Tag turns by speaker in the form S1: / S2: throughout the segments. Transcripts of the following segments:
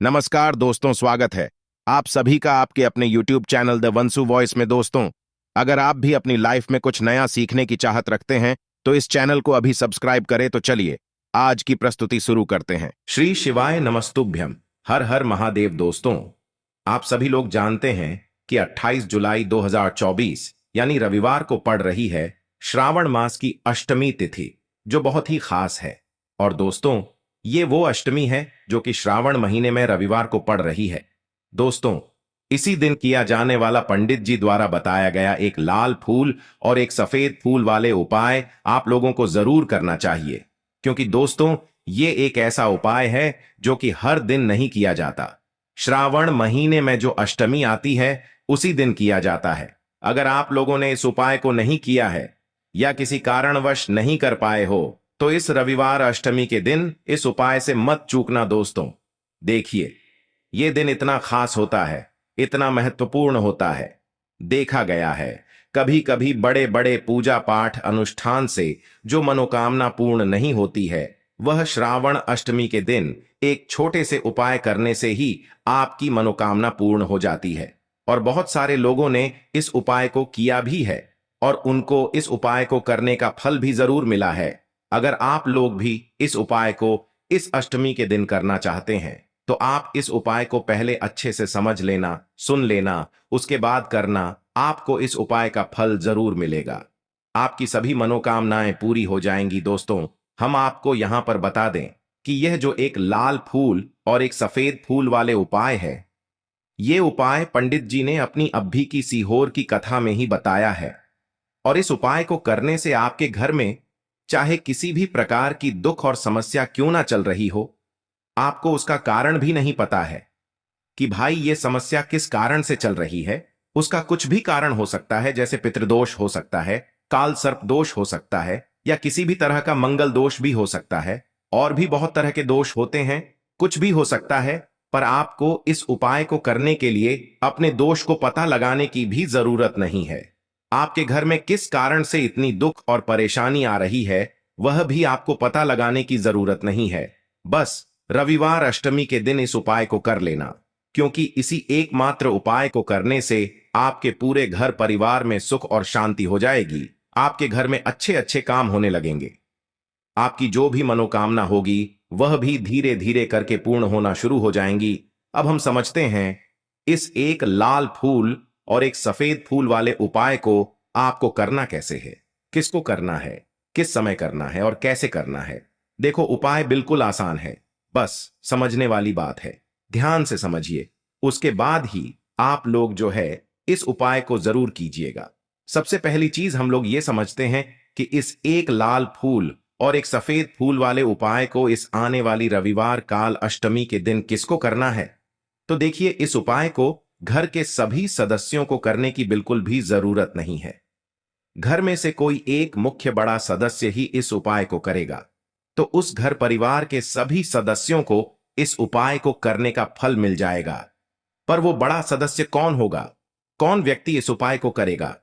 S1: नमस्कार दोस्तों, स्वागत है आप सभी का आपके अपने YouTube चैनल द वंसु वॉइस में। दोस्तों, अगर आप भी अपनी लाइफ में कुछ नया सीखने की चाहत रखते हैं तो इस चैनल को अभी सब्सक्राइब करें। तो चलिए आज की प्रस्तुति शुरू करते हैं। श्री शिवाय नमस्तुभ्यम, हर हर महादेव। दोस्तों, आप सभी लोग जानते हैं कि 28 जुलाई 2024 यानी रविवार को पड़ रही है श्रावण मास की अष्टमी तिथि, जो बहुत ही खास है। और दोस्तों, ये वो अष्टमी है जो कि श्रावण महीने में रविवार को पड़ रही है। दोस्तों, इसी दिन किया जाने वाला पंडित जी द्वारा बताया गया एक लाल फूल और एक सफेद फूल वाले उपाय आप लोगों को जरूर करना चाहिए, क्योंकि दोस्तों ये एक ऐसा उपाय है जो कि हर दिन नहीं किया जाता। श्रावण महीने में जो अष्टमी आती है उसी दिन किया जाता है। अगर आप लोगों ने इस उपाय को नहीं किया है या किसी कारणवश नहीं कर पाए हो तो इस रविवार अष्टमी के दिन इस उपाय से मत चूकना। दोस्तों देखिए, ये दिन इतना खास होता है, इतना महत्वपूर्ण होता है। देखा गया है कभी कभी बड़े बड़े पूजा पाठ अनुष्ठान से जो मनोकामना पूर्ण नहीं होती है, वह श्रावण अष्टमी के दिन एक छोटे से उपाय करने से ही आपकी मनोकामना पूर्ण हो जाती है। और बहुत सारे लोगों ने इस उपाय को किया भी है और उनको इस उपाय को करने का फल भी जरूर मिला है। अगर आप लोग भी इस उपाय को इस अष्टमी के दिन करना चाहते हैं तो आप इस उपाय को पहले अच्छे से समझ लेना, सुन लेना, उसके बाद करना। आपको इस उपाय का फल जरूर मिलेगा, आपकी सभी मनोकामनाएं पूरी हो जाएंगी। दोस्तों, हम आपको यहां पर बता दें कि यह जो एक लाल फूल और एक सफेद फूल वाले उपाय है, ये उपाय पंडित जी ने अपनी अब्भी की सीहोर की कथा में ही बताया है। और इस उपाय को करने से आपके घर में चाहे किसी भी प्रकार की दुख और समस्या क्यों ना चल रही हो, आपको उसका कारण भी नहीं पता है कि भाई ये समस्या किस कारण से चल रही है। उसका कुछ भी कारण हो सकता है, जैसे पितृदोष हो सकता है, काल सर्प दोष हो सकता है, या किसी भी तरह का मंगल दोष भी हो सकता है। और भी बहुत तरह के दोष होते हैं, कुछ भी हो सकता है। पर आपको इस उपाय को करने के लिए अपने दोष को पता लगाने की भी जरूरत नहीं है। आपके घर में किस कारण से इतनी दुख और परेशानी आ रही है, वह भी आपको पता लगाने की जरूरत नहीं है। बस रविवार अष्टमी के दिन इस उपाय को कर लेना, क्योंकि इसी एकमात्र उपाय को करने से आपके पूरे घर परिवार में सुख और शांति हो जाएगी। आपके घर में अच्छे अच्छे काम होने लगेंगे। आपकी जो भी मनोकामना होगी वह भी धीरे धीरे करके पूर्ण होना शुरू हो जाएंगी। अब हम समझते हैं इस एक लाल फूल और एक सफेद फूल वाले उपाय को आपको करना कैसे है, किसको करना है, किस समय करना है और कैसे करना है। देखो, उपाय बिल्कुल आसान है, बस समझने वाली बात है। ध्यान से समझिए, उसके बाद ही आप लोग जो है इस उपाय को जरूर कीजिएगा। सबसे पहली चीज हम लोग ये समझते हैं कि इस एक लाल फूल और एक सफेद फूल वाले उपाय को इस आने वाली रविवार काल अष्टमी के दिन किसको करना है। तो देखिए, इस उपाय को घर के सभी सदस्यों को करने की बिल्कुल भी जरूरत नहीं है। घर में से कोई एक मुख्य बड़ा सदस्य ही इस उपाय को करेगा, तो उस घर परिवार के सभी सदस्यों को इस उपाय को करने का फल मिल जाएगा। पर वो बड़ा सदस्य कौन होगा, कौन व्यक्ति इस उपाय को करेगा?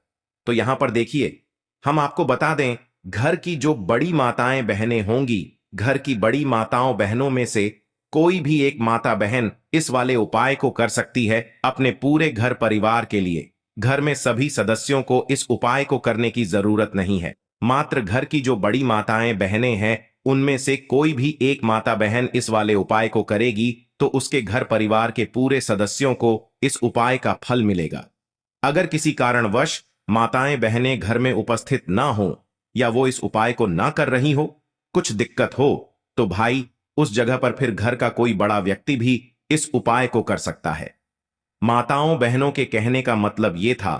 S1: तो यहां पर देखिए, हम आपको बता दें, घर की जो बड़ी माताएं बहनें होंगी, घर की बड़ी माताओं बहनों में से कोई भी एक माता बहन इस वाले उपाय को कर सकती है अपने पूरे घर परिवार के लिए। घर में सभी सदस्यों को इस उपाय को करने की जरूरत नहीं है। मात्र घर की जो बड़ी माताएं बहनें हैं उनमें से कोई भी एक माता बहन इस वाले उपाय को करेगी तो उसके घर परिवार के पूरे सदस्यों को इस उपाय का फल मिलेगा। अगर किसी कारणवश माताएं बहनें घर में उपस्थित ना हो या वो इस उपाय को ना कर रही हो, कुछ दिक्कत हो, तो भाई उस जगह पर फिर घर का कोई बड़ा व्यक्ति भी इस उपाय को कर सकता है। माताओं बहनों के कहने का मतलब यह था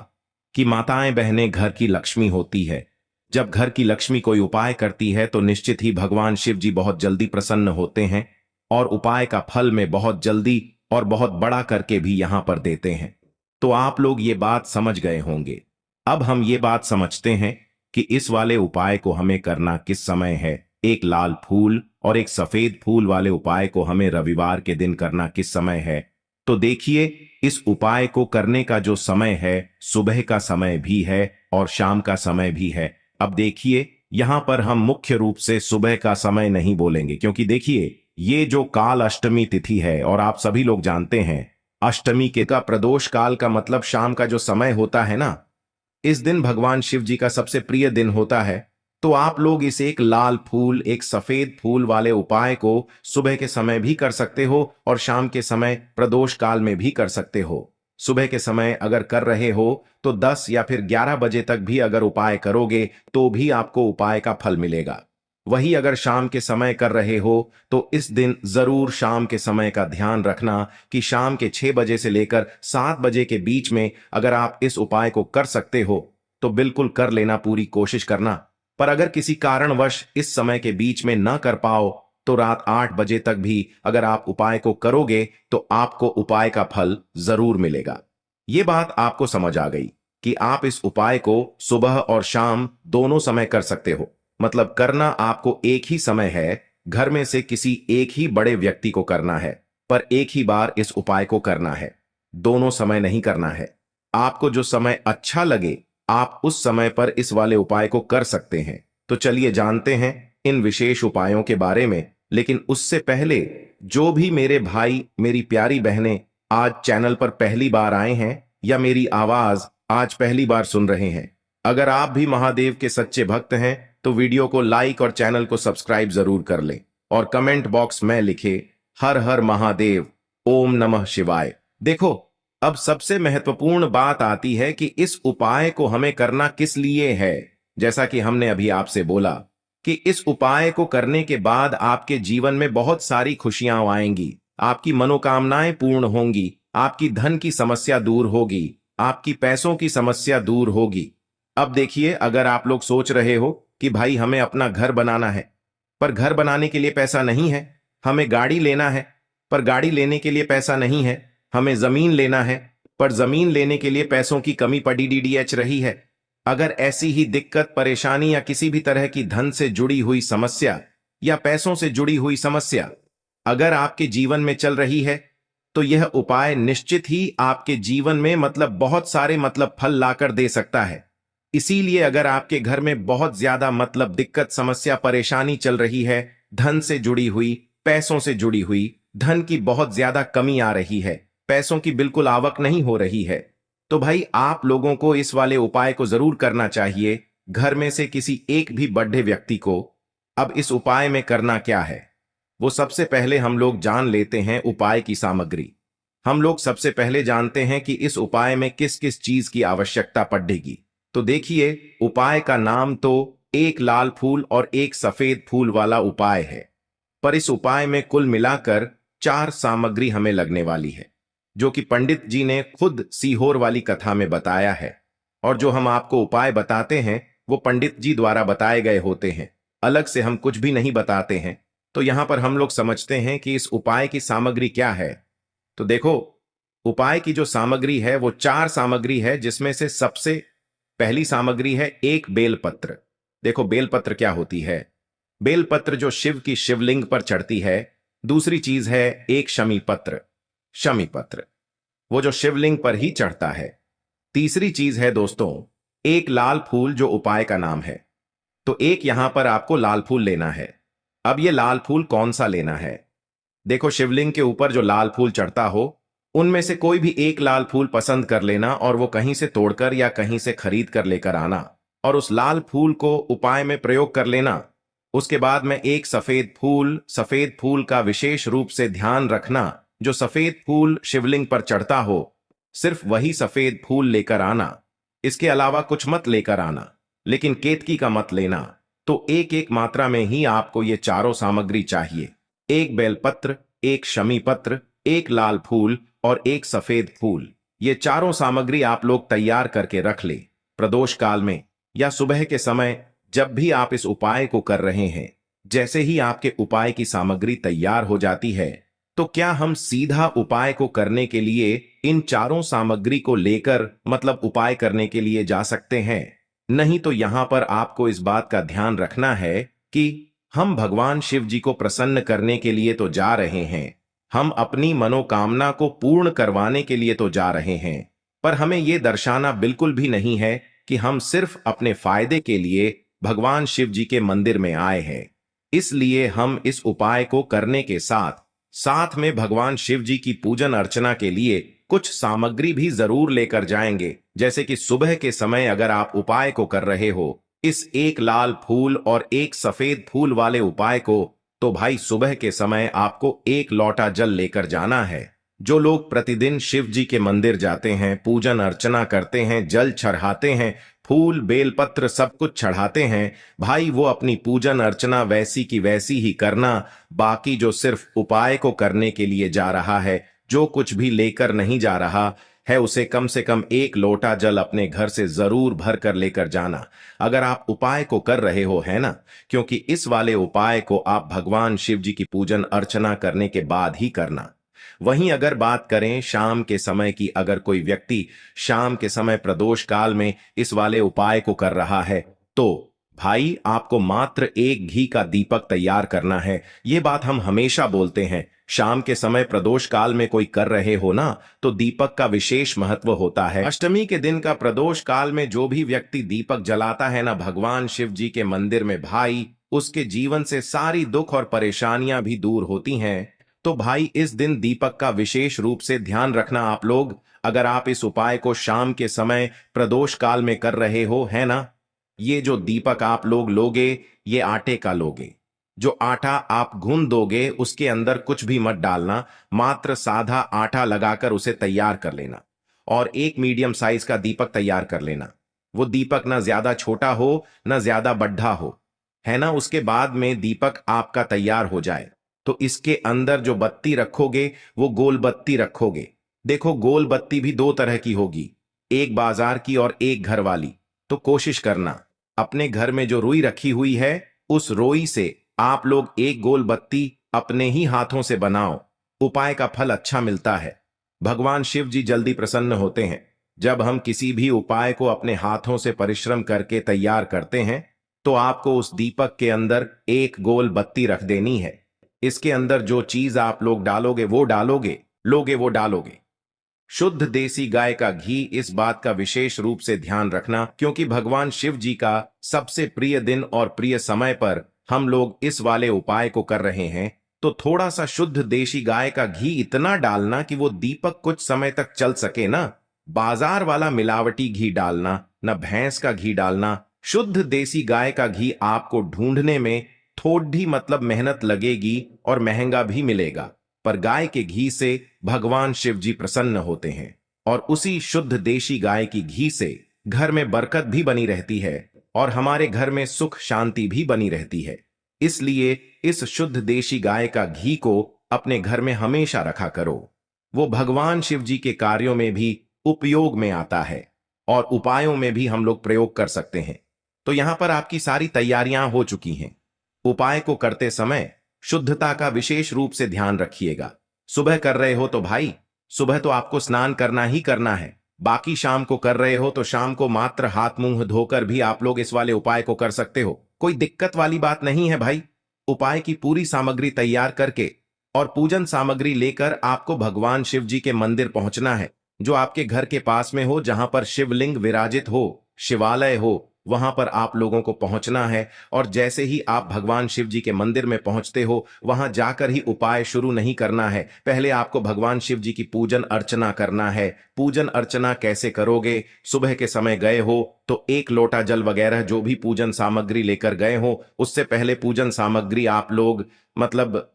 S1: कि माताएं बहनें घर की लक्ष्मी होती है। जब घर की लक्ष्मी कोई उपाय करती है तो निश्चित ही भगवान शिव जी बहुत जल्दी प्रसन्न होते हैं और उपाय का फल में बहुत जल्दी और बहुत बड़ा करके भी यहां पर देते हैं। तो आप लोग ये बात समझ गए होंगे। अब हम ये बात समझते हैं कि इस वाले उपाय को हमें करना किस समय है। एक लाल फूल और एक सफेद फूल वाले उपाय को हमें रविवार के दिन करना किस समय है। तो देखिए, इस उपाय को करने का जो समय है, सुबह का समय भी है और शाम का समय भी है। अब देखिए, यहां पर हम मुख्य रूप से सुबह का समय नहीं बोलेंगे, क्योंकि देखिए ये जो काल अष्टमी तिथि है और आप सभी लोग जानते हैं अष्टमी के का प्रदोष काल का मतलब शाम का जो समय होता है ना, इस दिन भगवान शिव जी का सबसे प्रिय दिन होता है। तो आप लोग इस एक लाल फूल एक सफेद फूल वाले उपाय को सुबह के समय भी कर सकते हो और शाम के समय प्रदोष काल में भी कर सकते हो। सुबह के समय अगर कर रहे हो तो 10 या फिर 11 बजे तक भी अगर उपाय करोगे तो भी आपको उपाय का फल मिलेगा। वही अगर शाम के समय कर रहे हो तो इस दिन जरूर शाम के समय का ध्यान रखना कि शाम के 6 बजे से लेकर 7 बजे के बीच में अगर आप इस उपाय को कर सकते हो तो बिल्कुल कर लेना, पूरी कोशिश करना। पर अगर किसी कारणवश इस समय के बीच में न कर पाओ तो रात 8 बजे तक भी अगर आप उपाय को करोगे तो आपको उपाय का फल जरूर मिलेगा। ये बात आपको समझ आ गई कि आप इस उपाय को सुबह और शाम दोनों समय कर सकते हो। मतलब करना आपको एक ही समय है, घर में से किसी एक ही बड़े व्यक्ति को करना है, पर एक ही बार इस उपाय को करना है, दोनों समय नहीं करना है। आपको जो समय अच्छा लगे आप उस समय पर इस वाले उपाय को कर सकते हैं। तो चलिए जानते हैं इन विशेष उपायों के बारे में। लेकिन उससे पहले जो भी मेरे भाई मेरी प्यारी बहनें आज चैनल पर पहली बार आए हैं या मेरी आवाज आज पहली बार सुन रहे हैं, अगर आप भी महादेव के सच्चे भक्त हैं तो वीडियो को लाइक और चैनल को सब्सक्राइब जरूर कर लें और कमेंट बॉक्स में लिखे हर हर महादेव, ओम नमः शिवाय। देखो, अब सबसे महत्वपूर्ण बात आती है कि इस उपाय को हमें करना किस लिए है। जैसा कि हमने अभी आपसे बोला कि इस उपाय को करने के बाद आपके जीवन में बहुत सारी खुशियां आएंगी, आपकी मनोकामनाएं पूर्ण होंगी, आपकी धन की समस्या दूर होगी, आपकी पैसों की समस्या दूर होगी। अब देखिए, अगर आप लोग सोच रहे हो कि भाई हमें अपना घर बनाना है पर घर बनाने के लिए पैसा नहीं है, हमें गाड़ी लेना है पर गाड़ी लेने के लिए पैसा नहीं है, हमें जमीन लेना है पर जमीन लेने के लिए पैसों की कमी पड़ी डीडीएच रही है। अगर ऐसी ही दिक्कत परेशानी या किसी भी तरह की धन से जुड़ी हुई समस्या या पैसों से जुड़ी हुई समस्या अगर आपके जीवन में चल रही है तो यह उपाय निश्चित ही आपके जीवन में मतलब बहुत सारे मतलब फल लाकर दे सकता है। इसीलिए अगर आपके घर में बहुत ज्यादा मतलब दिक्कत समस्या परेशानी चल रही है, धन से जुड़ी हुई, पैसों से जुड़ी हुई, धन की बहुत ज्यादा कमी आ रही है, पैसों की बिल्कुल आवक नहीं हो रही है, तो भाई आप लोगों को इस वाले उपाय को जरूर करना चाहिए, घर में से किसी एक भी बड़े व्यक्ति को। अब इस उपाय में करना क्या है वो सबसे पहले हम लोग जान लेते हैं उपाय की सामग्री। हम लोग सबसे पहले जानते हैं कि इस उपाय में किस किस चीज की आवश्यकता पड़ेगी। तो देखिए, उपाय का नाम तो एक लाल फूल और एक सफेद फूल वाला उपाय है, पर इस उपाय में कुल मिलाकर 4 सामग्री हमें लगने वाली है, जो कि पंडित जी ने खुद सीहोर वाली कथा में बताया है। और जो हम आपको उपाय बताते हैं वो पंडित जी द्वारा बताए गए होते हैं, अलग से हम कुछ भी नहीं बताते हैं। तो यहां पर हम लोग समझते हैं कि इस उपाय की सामग्री क्या है। तो देखो, उपाय की जो सामग्री है वो 4 सामग्री है, जिसमें से सबसे पहली सामग्री है एक बेलपत्र। देखो, बेलपत्र क्या होती है? बेलपत्र जो शिव की शिवलिंग पर चढ़ती है। दूसरी चीज है एक शमी पत्र, शमी पत्र वो जो शिवलिंग पर ही चढ़ता है। तीसरी चीज है दोस्तों एक लाल फूल, जो उपाय का नाम है। तो एक यहां पर आपको लाल फूल लेना है। अब ये लाल फूल कौन सा लेना है? देखो, शिवलिंग के ऊपर जो लाल फूल चढ़ता हो उनमें से कोई भी एक लाल फूल पसंद कर लेना और वो कहीं से तोड़कर या कहीं से खरीद कर लेकर आना और उस लाल फूल को उपाय में प्रयोग कर लेना। उसके बाद में एक सफेद फूल का विशेष रूप से ध्यान रखना। जो सफेद फूल शिवलिंग पर चढ़ता हो सिर्फ वही सफेद फूल लेकर आना, इसके अलावा कुछ मत लेकर आना, लेकिन केतकी का मत लेना। तो एक एक मात्रा में ही आपको ये चारों सामग्री चाहिए, एक बेलपत्र, एक शमी पत्र, एक लाल फूल और एक सफेद फूल। ये चारों सामग्री आप लोग तैयार करके रख ले। प्रदोष काल में या सुबह के समय जब भी आप इस उपाय को कर रहे हैं, जैसे ही आपके उपाय की सामग्री तैयार हो जाती है तो क्या हम सीधा उपाय को करने के लिए इन चारों सामग्री को लेकर मतलब उपाय करने के लिए जा सकते हैं? नहीं, तो यहां पर आपको इस बात का ध्यान रखना है कि हम भगवान शिव जी को प्रसन्न करने के लिए तो जा रहे हैं, हम अपनी मनोकामना को पूर्ण करवाने के लिए तो जा रहे हैं, पर हमें यह दर्शाना बिल्कुल भी नहीं है कि हम सिर्फ अपने फायदे के लिए भगवान शिव जी के मंदिर में आए हैं। इसलिए हम इस उपाय को करने के साथ साथ में भगवान शिव जी की पूजन अर्चना के लिए कुछ सामग्री भी जरूर लेकर जाएंगे। जैसे कि सुबह के समय अगर आप उपाय को कर रहे हो, इस एक लाल फूल और एक सफेद फूल वाले उपाय को, तो भाई सुबह के समय आपको एक लोटा जल लेकर जाना है। जो लोग प्रतिदिन शिव जी के मंदिर जाते हैं, पूजन अर्चना करते हैं, जल चढ़ाते हैं, फूल बेलपत्र सब कुछ चढ़ाते हैं, भाई वो अपनी पूजन अर्चना वैसी की वैसी ही करना। बाकी जो सिर्फ उपाय को करने के लिए जा रहा है, जो कुछ भी लेकर नहीं जा रहा है, उसे कम से कम एक लोटा जल अपने घर से जरूर भर कर लेकर जाना। अगर आप उपाय को कर रहे हो, है ना, क्योंकि इस वाले उपाय को आप भगवान शिव जी की पूजन अर्चना करने के बाद ही करना। वहीं अगर बात करें शाम के समय की, अगर कोई व्यक्ति शाम के समय प्रदोष काल में इस वाले उपाय को कर रहा है, तो भाई आपको मात्र एक घी का दीपक तैयार करना है। ये बात हम हमेशा बोलते हैं, शाम के समय प्रदोष काल में कोई कर रहे हो ना, तो दीपक का विशेष महत्व होता है। अष्टमी के दिन का प्रदोष काल में जो भी व्यक्ति दीपक जलाता है ना भगवान शिव जी के मंदिर में, भाई उसके जीवन से सारी दुख और परेशानियां भी दूर होती हैं। तो भाई इस दिन दीपक का विशेष रूप से ध्यान रखना आप लोग। अगर आप इस उपाय को शाम के समय प्रदोष काल में कर रहे हो, है ना, ये जो दीपक आप लोग लोगे, ये आटे का लोगे। जो आटा आप गूंद दोगे उसके अंदर कुछ भी मत डालना, मात्र सादा आटा लगाकर उसे तैयार कर लेना और एक मीडियम साइज का दीपक तैयार कर लेना। वो दीपक ना ज्यादा छोटा हो ना ज्यादा बड्ढा हो, है ना। उसके बाद में दीपक आपका तैयार हो जाए तो इसके अंदर जो बत्ती रखोगे वो गोल बत्ती रखोगे। देखो गोल बत्ती भी दो तरह की होगी, एक बाजार की और एक घर वाली। तो कोशिश करना अपने घर में जो रुई रखी हुई है, उस रोई से आप लोग एक गोल बत्ती अपने ही हाथों से बनाओ। उपाय का फल अच्छा मिलता है। भगवान शिव जी जल्दी प्रसन्न होते हैं जब हम किसी भी उपाय को अपने हाथों से परिश्रम करके तैयार करते हैं। तो आपको उस दीपक के अंदर एक गोल बत्ती रख देनी है। इसके अंदर जो चीज आप लोग डालोगे वो डालोगे, लोगे वो डालोगे। शुद्ध देसी गाय का घी, इस बात का विशेष रूप से ध्यान रखना क्योंकि भगवान शिव जी का सबसे प्रिय दिन और प्रिय समय पर हम लोग इस वाले उपाय को कर रहे हैं। तो थोड़ा सा शुद्ध देसी गाय का घी इतना डालना कि वो दीपक कुछ समय तक चल सके ना। बाजार वाला मिलावटी घी डालना, न भैंस का घी डालना। शुद्ध देसी गाय का घी आपको ढूंढने में थोड़ी मतलब मेहनत लगेगी और महंगा भी मिलेगा, पर गाय के घी से भगवान शिव जी प्रसन्न होते हैं और उसी शुद्ध देशी गाय की घी से घर में बरकत भी बनी रहती है और हमारे घर में सुख शांति भी बनी रहती है। इसलिए इस शुद्ध देशी गाय का घी को अपने घर में हमेशा रखा करो। वो भगवान शिव जी के कार्यों में भी उपयोग में आता है और उपायों में भी हम लोग प्रयोग कर सकते हैं। तो यहां पर आपकी सारी तैयारियां हो चुकी हैं। उपाय को करते समय शुद्धता का विशेष रूप से ध्यान रखिएगा। सुबह कर रहे हो तो भाई सुबह तो आपको स्नान करना ही करना है। बाकी शाम को कर रहे हो तो शाम को मात्र हाथ मुंह धोकर भी आप लोग इस वाले उपाय को कर सकते हो। कोई दिक्कत वाली बात नहीं है भाई। उपाय की पूरी सामग्री तैयार करके और पूजन सामग्री लेकर आपको भगवान शिव जी के मंदिर पहुंचना है, जो आपके घर के पास में हो, जहां पर शिवलिंग विराजित हो, शिवालय हो, वहां पर आप लोगों को पहुंचना है। और जैसे ही आप भगवान शिव जी के मंदिर में पहुंचते हो, वहां जाकर ही उपाय शुरू नहीं करना है। पहले आपको भगवान शिव जी की पूजन अर्चना करना है। पूजन अर्चना कैसे करोगे? सुबह के समय गए हो तो एक लोटा जल वगैरह जो भी पूजन सामग्री लेकर गए हो, उससे पहले पूजन सामग्री आप लोग मतलब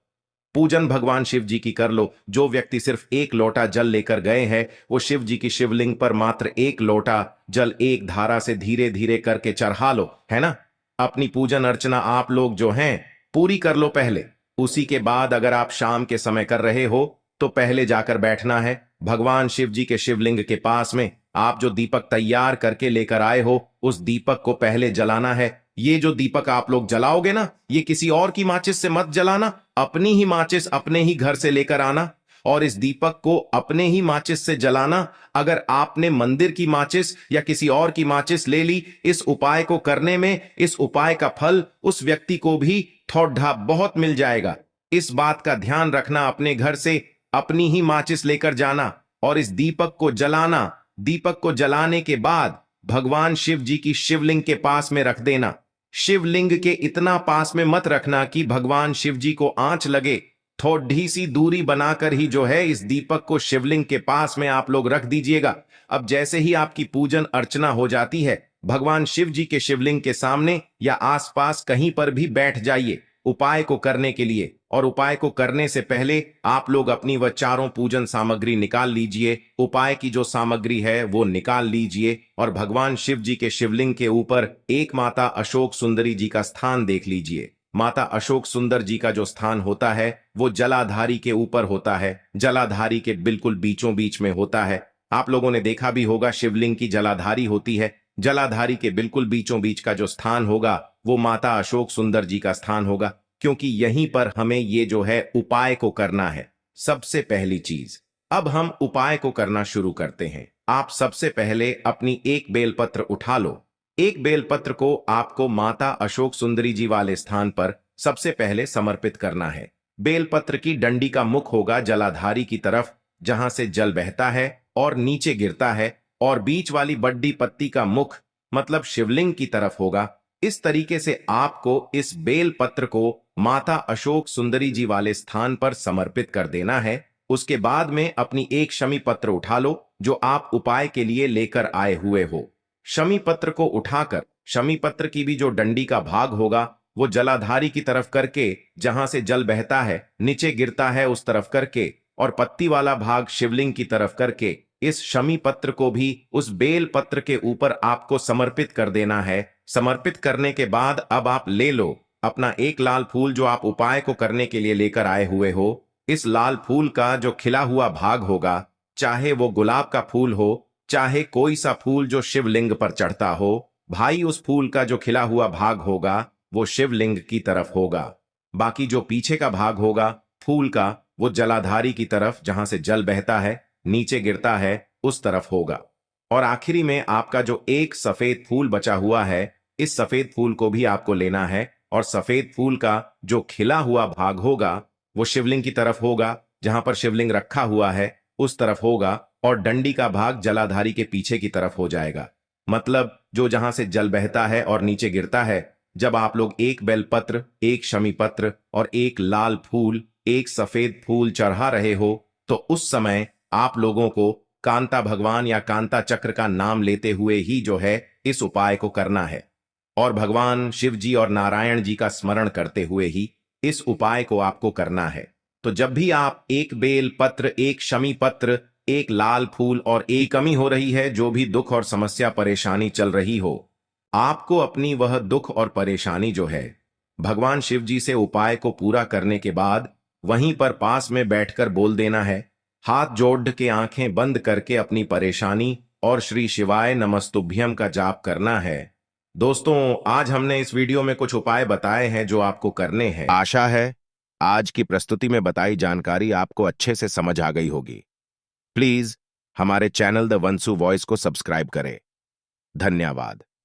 S1: पूजन भगवान शिव जी की कर लो। जो व्यक्ति सिर्फ एक लोटा जल लेकर गए हैं, वो शिव जी की शिवलिंग पर मात्र एक लोटा जल एक धारा से धीरे धीरे करके चढ़ा लो, है ना। अपनी पूजन अर्चना आप लोग जो हैं पूरी कर लो पहले। उसी के बाद अगर आप शाम के समय कर रहे हो तो पहले जाकर बैठना है भगवान शिव जी के शिवलिंग के पास में। आप जो दीपक तैयार करके लेकर आए हो, उस दीपक को पहले जलाना है। ये जो दीपक आप लोग जलाओगे ना, ये किसी और की माचिस से मत जलाना, अपनी ही माचिस अपने ही घर से लेकर आना और इस दीपक को अपने ही माचिस से जलाना। अगर आपने मंदिर की माचिस या किसी और की माचिस ले ली इस उपाय को करने में, इस उपाय का फल उस व्यक्ति को भी थोड़ा बहुत मिल जाएगा। इस बात का ध्यान रखना, अपने घर से अपनी ही माचिस लेकर जाना और इस दीपक को जलाना। दीपक को जलाने के बाद भगवान शिव जी की शिवलिंग के पास में रख देना। शिवलिंग के इतना पास में मत रखना कि भगवान शिव जी को आंच लगे। थोड़ी सी दूरी बनाकर ही जो है इस दीपक को शिवलिंग के पास में आप लोग रख दीजिएगा। अब जैसे ही आपकी पूजन अर्चना हो जाती है, भगवान शिव जी के शिवलिंग के सामने या आसपास कहीं पर भी बैठ जाइए उपाय को करने के लिए। और उपाय को करने से पहले आप लोग अपनी वह चारों पूजन सामग्री निकाल लीजिए। उपाय की जो सामग्री है वो निकाल लीजिए और भगवान शिव जी के शिवलिंग के ऊपर एक माता अशोक सुंदरी जी का स्थान देख लीजिए। माता अशोक सुंदर जी का जो स्थान होता है वो जलाधारी के ऊपर होता है, जलाधारी के बिल्कुल बीचों बीच में होता है। आप लोगों ने देखा भी होगा शिवलिंग की जलाधारी होती है। जलाधारी के बिल्कुल बीचों बीच का जो स्थान होगा वो माता अशोक सुंदर जी का स्थान होगा, क्योंकि यहीं पर हमें ये जो है उपाय को करना है। सबसे पहली चीज, अब हम उपाय को करना शुरू करते हैं। आप सबसे पहले अपनी एक बेलपत्र उठा लो। एक बेलपत्र को आपको माता अशोक सुंदरी जी वाले स्थान पर सबसे पहले समर्पित करना है। बेलपत्र की डंडी का मुख होगा जलाधारी की तरफ, जहां से जल बहता है और नीचे गिरता है, और बीच वाली बड्डी पत्ती का मुख मतलब शिवलिंग की तरफ होगा। इस तरीके से आपको इस बेल पत्र को माता अशोक सुंदरी जी वाले स्थान पर समर्पित कर देना है। उसके बाद में अपनी एक शमी पत्र उठा लो जो आप उपाय के लिए लेकर आए हुए हो। शमी पत्र को उठाकर शमी पत्र की भी जो डंडी का भाग होगा वो जलाधारी की तरफ करके, जहां से जल बहता है नीचे गिरता है उस तरफ करके, और पत्ती वाला भाग शिवलिंग की तरफ करके इस शमी पत्र को भी उस बेल पत्र के ऊपर आपको समर्पित कर देना है। समर्पित करने के बाद अब आप ले लो अपना एक लाल फूल जो आप उपाय को करने के लिए लेकर आए हुए हो। इस लाल फूल का जो खिला हुआ भाग होगा, चाहे वो गुलाब का फूल हो चाहे कोई सा फूल जो शिवलिंग पर चढ़ता हो, भाई उस फूल का जो खिला हुआ भाग होगा वो शिवलिंग की तरफ होगा। बाकी जो पीछे का भाग होगा फूल का वो जलाधारी की तरफ, जहां से जल बहता है नीचे गिरता है उस तरफ होगा। और आखिरी में आपका जो एक सफेद फूल बचा हुआ है, इस सफेद फूल को भी आपको लेना है और सफेद फूल का जो खिला हुआ भाग होगा वो शिवलिंग की तरफ होगा, जहां पर शिवलिंग रखा हुआ है उस तरफ होगा, और डंडी का भाग जलाधारी के पीछे की तरफ हो जाएगा। मतलब जो जहां से जल बहता है और नीचे गिरता है। जब आप लोग एक बेलपत्र, एक शमी पत्र और एक लाल फूल, एक सफेद फूल चढ़ा रहे हो, तो उस समय आप लोगों को कांता भगवान या कांता चक्र का नाम लेते हुए ही जो है इस उपाय को करना है, और भगवान शिव जी और नारायण जी का स्मरण करते हुए ही इस उपाय को आपको करना है। तो जब भी आप एक बेल पत्र, एक शमी पत्र, एक लाल फूल और एक कमी हो रही है, जो भी दुख और समस्या परेशानी चल रही हो, आपको अपनी वह दुख और परेशानी जो है भगवान शिव जी से उपाय को पूरा करने के बाद वहीं पर पास में बैठकर बोल देना है। हाथ जोड़ के आंखें बंद करके अपनी परेशानी और श्री शिवाय नमस्तुभ्यम का जाप करना है। दोस्तों, आज हमने इस वीडियो में कुछ उपाय बताए हैं जो आपको करने हैं। आशा है आज की प्रस्तुति में बताई जानकारी आपको अच्छे से समझ आ गई होगी। प्लीज हमारे चैनल द वंसु वॉइस को सब्सक्राइब करें। धन्यवाद।